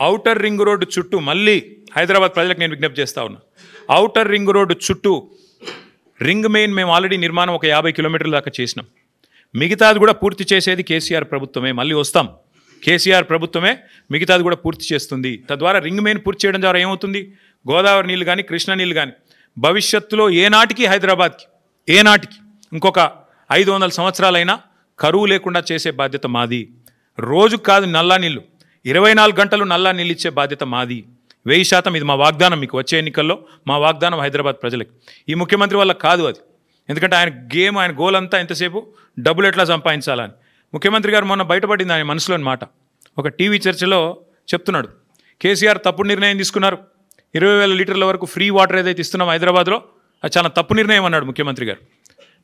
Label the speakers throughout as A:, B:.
A: Outer ring road చుట్టూ మళ్ళీ హైదరాబాద్ ప్రజలకు నేను విజ్ఞప్తి చేస్తా ఉన్నా. ఔటర్ రింగ్ రోడ్డు చుట్టూ రింగ్ మెయిన్ మేము ఆల్రెడీ నిర్మాణం ఒక 50 కిలోమీటర్ల దాకా చేసినాం. మిగతాది కూడా పూర్తి చేసేది కేసీఆర్ ప్రభుత్వమే. మళ్ళీ వస్తాం, కేసీఆర్ ప్రభుత్వమే మిగతాది కూడా పూర్తి చేస్తుంది. తద్వారా రింగ్ మెయిన్ పూర్తి చేయడం ద్వారా ఏమవుతుంది, గోదావరి నీళ్ళు కానీ కృష్ణా నీళ్ళు కానీ భవిష్యత్తులో ఏనాటికి హైదరాబాద్కి ఇంకొక 500 సంవత్సరాలైనా కరువు లేకుండా చేసే బాధ్యత మాది. రోజుకు కాదు నల్లా నీళ్ళు, 24 గంటలు నల్లా నీళ్ళు ఇచ్చే బాధ్యత మాది. 1000% ఇది మా వాగ్దానం. మీకు వచ్చే ఎన్నికల్లో మా వాగ్దానం హైదరాబాద్ ప్రజలకు. ఈ ముఖ్యమంత్రి వల్ల కాదు అది, ఎందుకంటే ఆయన గోల్ అంతా ఎంతసేపు డబ్బులు ఎట్లా సంపాదించాలని. ముఖ్యమంత్రి గారు మొన్న బయటపడింది ఆయన మనసులోని మాట. ఒక టీవీ చర్చలో చెప్తున్నాడు, కేసీఆర్ తప్పుడు నిర్ణయం తీసుకున్నారు, 20,000 లీటర్ల వరకు ఫ్రీ వాటర్ ఏదైతే ఇస్తున్నాం హైదరాబాద్లో అది చాలా తప్పు నిర్ణయం అన్నాడు ముఖ్యమంత్రి గారు.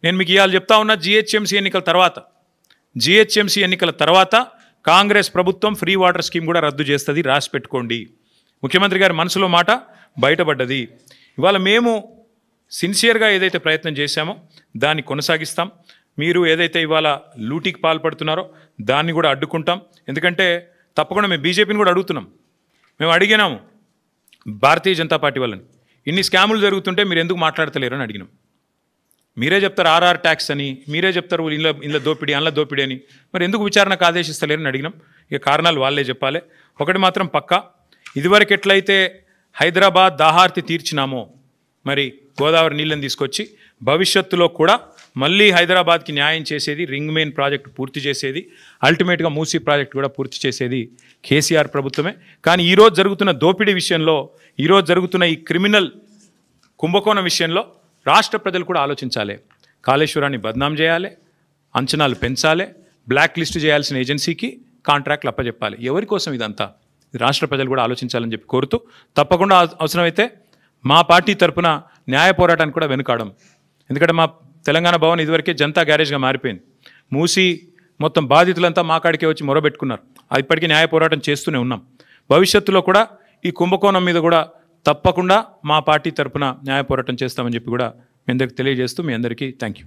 A: నేను మీకు ఇవాళ చెప్తా ఉన్నా, జిహెచ్ఎంసీ ఎన్నికల తర్వాత కాంగ్రెస్ ప్రభుత్వం ఫ్రీ వాటర్ స్కీమ్ కూడా రద్దు చేస్తుంది, రాసి పెట్టుకోండి. ముఖ్యమంత్రి గారి మనసులో మాట బయటపడ్డది. ఇవాళ మేము సిన్సియర్గా ఏదైతే ప్రయత్నం చేశామో దాన్ని కొనసాగిస్తాం. మీరు ఏదైతే ఇవాళ లూటీకి పాల్పడుతున్నారో దాన్ని కూడా అడ్డుకుంటాం. ఎందుకంటే తప్పకుండా మేము బీజేపీని కూడా అడుగుతున్నాం. మేము అడిగినాము భారతీయ జనతా పార్టీ వాళ్ళని, ఇన్ని స్కాములు జరుగుతుంటే మీరు ఎందుకు మాట్లాడతలేరు అని అడిగినాం. మీరే చెప్తారు ఆర్ఆర్ ట్యాక్స్ అని, మీరే చెప్తారు ఇంట్లో దోపిడీ అందులో దోపిడీ అని, మరి ఎందుకు విచారణకు ఆదేశిస్తలేరని అడిగినాం. ఇక కారణాలు వాళ్ళే చెప్పాలి. ఒకటి మాత్రం పక్కా, ఇదివరకు ఎట్లయితే హైదరాబాద్ దాహార్తి తీర్చినామో మరి గోదావరి నీళ్ళని తీసుకొచ్చి భవిష్యత్తులో కూడా మళ్ళీ హైదరాబాద్కి న్యాయం చేసేది, రింగ్ మెయిన్ ప్రాజెక్టు పూర్తి చేసేది, అల్టిమేట్గా మూసీ ప్రాజెక్టు కూడా పూర్తి చేసేది కేసీఆర్ ప్రభుత్వమే. కానీ ఈరోజు జరుగుతున్న దోపిడీ విషయంలో, ఈరోజు జరుగుతున్న ఈ క్రిమినల్ కుంభకోణం విషయంలో రాష్ట్ర ప్రజలు కూడా ఆలోచించాలి. కాళేశ్వరాన్ని బద్నాం చేయాలి, అంచనాలు పెంచాలి, బ్లాక్ లిస్ట్ చేయాల్సిన ఏజెన్సీకి కాంట్రాక్ట్లు అప్పచెప్పాలి. ఎవరి కోసం ఇదంతా? రాష్ట్ర ప్రజలు కూడా ఆలోచించాలని చెప్పి కోరుతూ, తప్పకుండా అవసరమైతే మా పార్టీ తరఫున న్యాయ పోరాటానికి కూడా వెనుకాడం. ఎందుకంటే మా తెలంగాణ భవన్ ఇదివరకే జనతా గ్యారేజ్గా మారిపోయింది. మూసి మొత్తం బాధితులంతా మా కాడికే వచ్చి మొరబెట్టుకున్నారు. ఇప్పటికీ న్యాయ పోరాటం చేస్తూనే ఉన్నాం. భవిష్యత్తులో కూడా ఈ కుంభకోణం మీద కూడా తప్పకుండా మా పార్టీ తరఫున న్యాయ పోరాటం చేస్తామని చెప్పి కూడా మీ అందరికీ తెలియజేస్తూ, మీ అందరికీ థ్యాంక్ యూ.